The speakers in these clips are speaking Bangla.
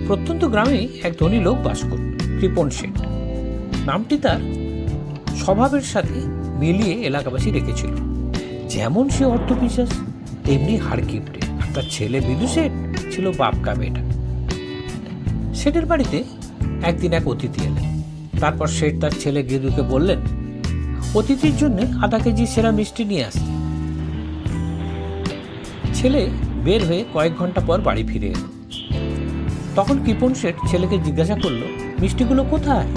প্রত্যন্ত গ্রামে এক ধনী লোক বাস করত, কৃপণ শেঠ। নামটি তার স্বভাবের সাথে মিলিয়ে এলাকাবাসী রেখেছিল। যেমন সে অর্থবিশ্বাস, তেমনি হাড়কিপটে। আর তার ছেলে বিদু শেঠ ছিল বাপকা বেটা। শেঠের বাড়িতে একদিন এক অতিথি এলেন। তারপর শেঠ তার ছেলে গেদুকে বললেন অতিথির জন্য আধা কেজি সেরা মিষ্টি নিয়ে আসতে। ছেলে বের হয়ে কয়েক ঘন্টা পর বাড়ি ফিরে এলো। তখন কৃপণ শেঠ ছেলেকে জিজ্ঞাসা করলো, মিষ্টিগুলো কোথায়?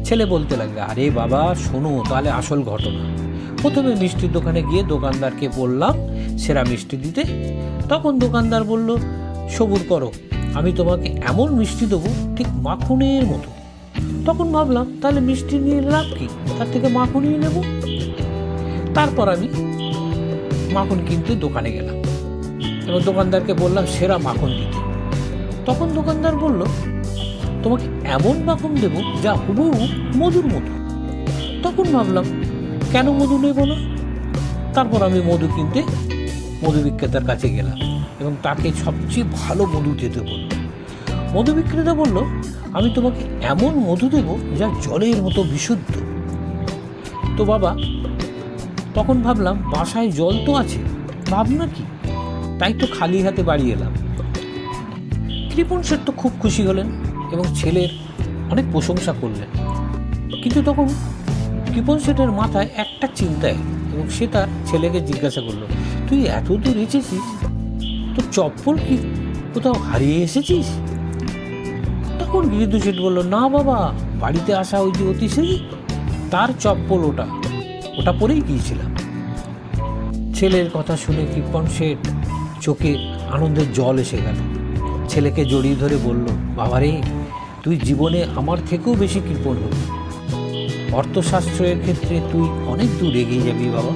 ছেলে বলতে লাগলো, আরে বাবা শোনো তাহলে আসল ঘটনা। প্রথমে মিষ্টির দোকানে গিয়ে দোকানদারকে বললাম সেরা মিষ্টি দিতে। তখন দোকানদার বলল, সবুর করো, আমি তোমাকে এমন মিষ্টি দেবো ঠিক মাখনের মতো। তখন ভাবলাম তাহলে মিষ্টি নিয়ে লাভ কি, তার থেকে মাখনই নেব। তারপর আমি মাখন কিনতে দোকানে গেলাম এবং দোকানদারকে বললাম সেরা মাখন দিতে। তখন দোকানদার বলল, তোমাকে এমন মাখন দেব যা হুবহু মধুর মতো। তখন ভাবলাম কেন মধু নেব না। তারপর আমি মধু কিনতে মধু বিক্রেতার কাছে গেলাম এবং তাকে সবচেয়ে ভালো মধু দিতে বলল। মধু বিক্রেতা বলল, আমি তোমাকে এমন মধু দেব যা জলের মতো বিশুদ্ধ। তো বাবা, তখন ভাবলাম বাসায় জল তো আছে, ভাবনা কি, তাই তো খালি হাতে বাড়ি এলাম। কৃপণ শেঠ তো খুব খুশি হলেন এবং ছেলের অনেক প্রশংসা করলেন। কিন্তু তখন কৃপণ শেঠের মাথায় একটা চিন্তা এলো এবং সে তার ছেলেকে জিজ্ঞাসা করলো, তুই এত দূর এসেছিস, তোর চপ্পল কি কোথাও হারিয়ে এসেছিস? তখন বিদু শেঠ বলল, না বাবা, বাড়িতে আসা ওই যে অতিথি তার চপ্পল ওটা পরেই গিয়েছিলাম। ছেলের কথা শুনে কৃপণ শেঠ চোখে আনন্দের জল এসে গেল। ছেলেকে জড়িয়ে ধরে বলল, বাবারে, তুই জীবনে আমার থেকেও বেশি কৃপণ হবি। অর্থশাস্ত্রের ক্ষেত্রে তুই অনেক দূর এগিয়ে যাবি বাবা।